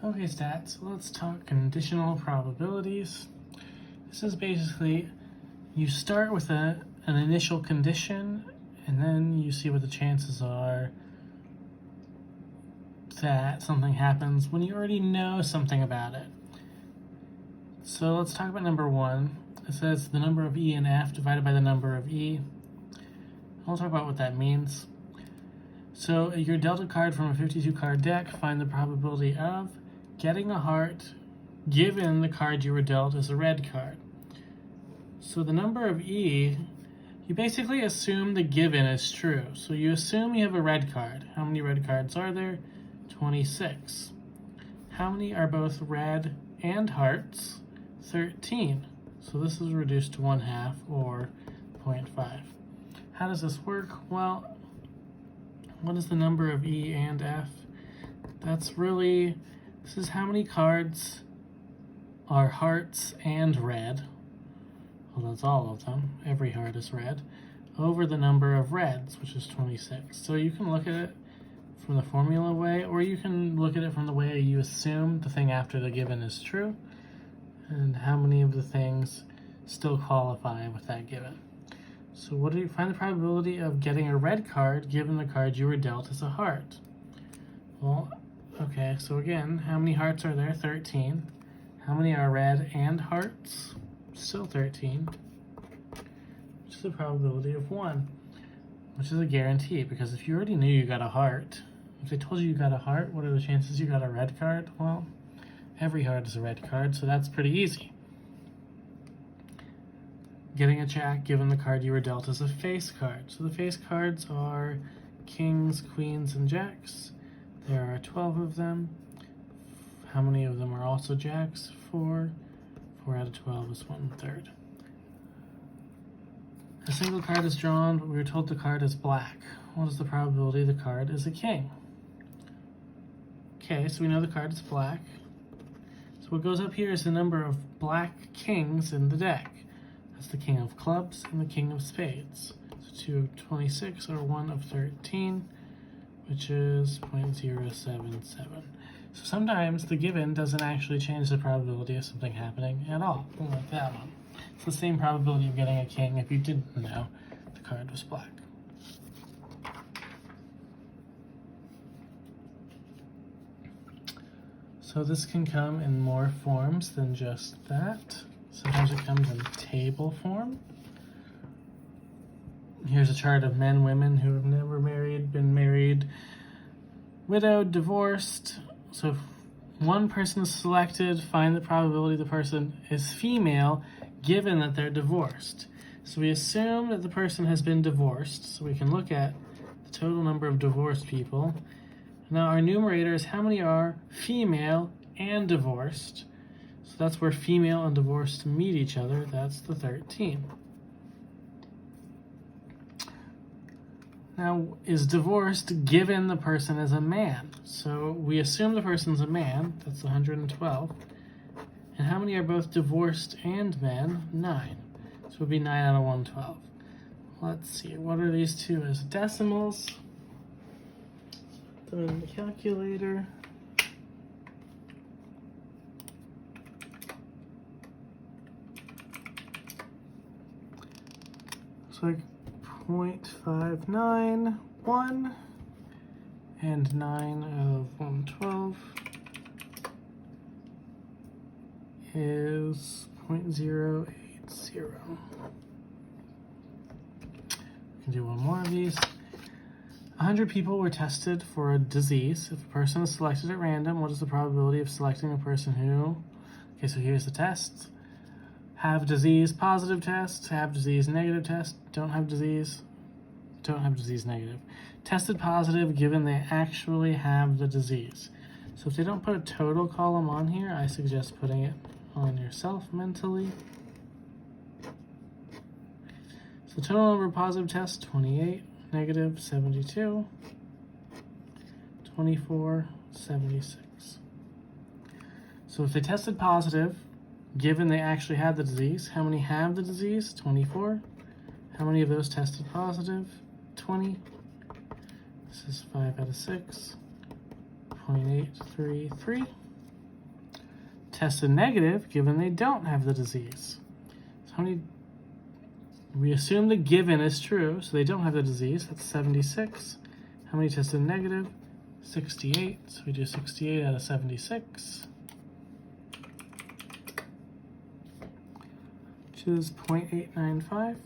Okay, stats. Let's talk conditional probabilities. This is basically you start with an initial condition, and then you see what the chances are that something happens when you already know something about it. So let's talk about number one. It says the number of E and F divided by the number of E. I'll talk about what that means. So you're dealt a card from a 52 card deck. Find the probability of getting a heart given the card you were dealt is a red card. So the number of E, you basically assume the given is true. So you assume you have a red card. How many red cards are there? 26. How many are both red and hearts? 13. So this is reduced to 1/2 or 0.5. How does this work? Well, what is the number of E and F? This is how many cards are hearts and red. Well, that's all of them. Every heart is red. Over the number of reds, which is 26. So you can look at it from the formula way, or you can look at it from the way you assume the thing after the given is true, and how many of the things still qualify with that given. So what do you find the probability of getting a red card given the card you were dealt as a heart? Well, okay, so again, how many hearts are there? 13. How many are red and hearts? Still 13, which is a probability of 1, which is a guarantee, because if you already knew you got a heart, if they told you got a heart, what are the chances you got a red card? Well, every heart is a red card, so that's pretty easy. Getting a jack given the card you were dealt is a face card. So the face cards are kings, queens, and jacks. There are 12 of them. How many of them are also jacks? 4. 4 out of 12 is 1/3. A single card is drawn, but we were told the card is black. What is the probability the card is a king? Okay, so we know the card is black. So what goes up here is the number of black kings in the deck. That's the king of clubs and the king of spades. So 2 of 26 or 1 of 13, which is 0.077. So sometimes the given doesn't actually change the probability of something happening at all, like that one. It's the same probability of getting a king if you didn't know the card was black. So this can come in more forms than just that. Sometimes it comes in table form. Here's a chart of men, women who have never married, been married, widowed, divorced. So if one person is selected, find the probability the person is female given that they're divorced. So we assume that the person has been divorced, so we can look at the total number of divorced people. Now our numerator is how many are female and divorced. So that's where female and divorced meet each other. That's the 13. Now, is divorced given the person is a man? So we assume the person's a man. That's 112. And how many are both divorced and men? 9. So it would be 9 out of 112. Let's see, what are these two as decimals? Put them in the calculator. Looks like 0.591 and 9 of 112 is 0.080. We can do one more of these. 100 people were tested for a disease. If a person is selected at random, what is the probability of selecting a person who... Okay, so here's the test. Have disease, positive test. Have disease, negative test. Don't have disease negative. Tested positive given they actually have the disease. So if they don't put a total column on here, I suggest putting it on yourself mentally. So total number of positive tests, 28, negative 72, 24, 76. So if they tested positive, given they actually had the disease, how many have the disease? 24. How many of those tested positive? 20. This is 5 out of 6. 0.833. tested negative given they don't have the disease? So how many? We assume the given is true, so they don't have the disease. That's 76. How many tested negative? 68. So we do 68 out of 76, which is 0.895.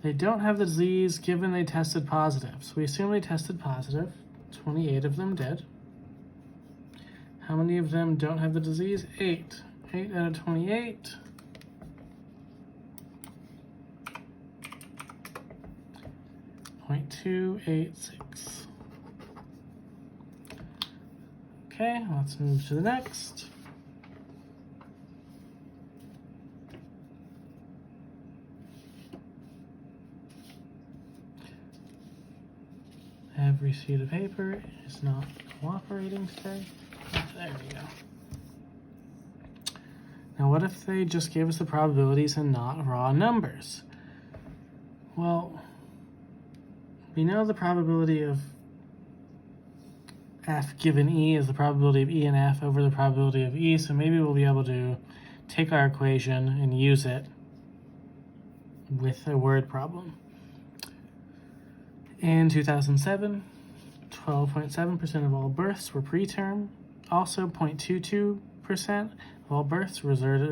They don't have the disease given they tested positive. So we assume they tested positive. 28 of them did. How many of them don't have the disease? 8. 8 out of 28. 0.286. Okay, let's move to the next. Every sheet of paper is not cooperating today. There we go. Now what if they just gave us the probabilities and not raw numbers? Well, we know the probability of F given E is the probability of E and F over the probability of E, so maybe we'll be able to take our equation and use it with a word problem. In 2007, 12.7% of all births were preterm. Also, 0.22% of all births resulted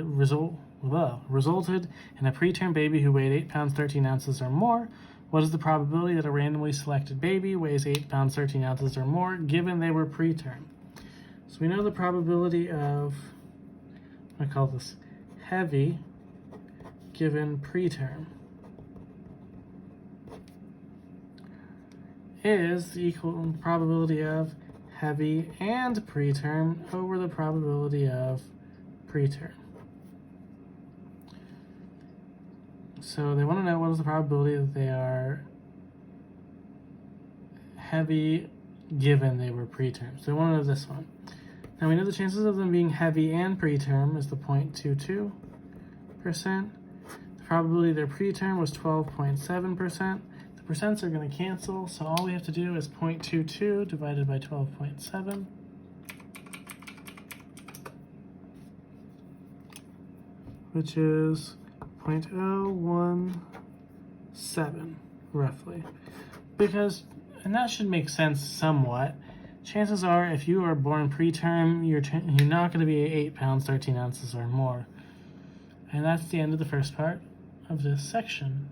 in a preterm baby who weighed 8 pounds 13 ounces or more. What is the probability that a randomly selected baby weighs 8 pounds 13 ounces or more given they were preterm? So we know the probability of, I call this heavy given preterm, is the equal probability of heavy and preterm over the probability of preterm. So they want to know what is the probability that they are heavy given they were preterm. So they want to know this one. Now we know the chances of them being heavy and preterm is the 0.22%. The probability they're preterm was 12.7%. The percents are going to cancel, so all we have to do is 0.22 divided by 12.7. Which is 0.017, roughly. Because, and that should make sense somewhat, chances are if you are born preterm, you're not going to be 8 pounds 13 ounces or more. And that's the end of the first part of this section.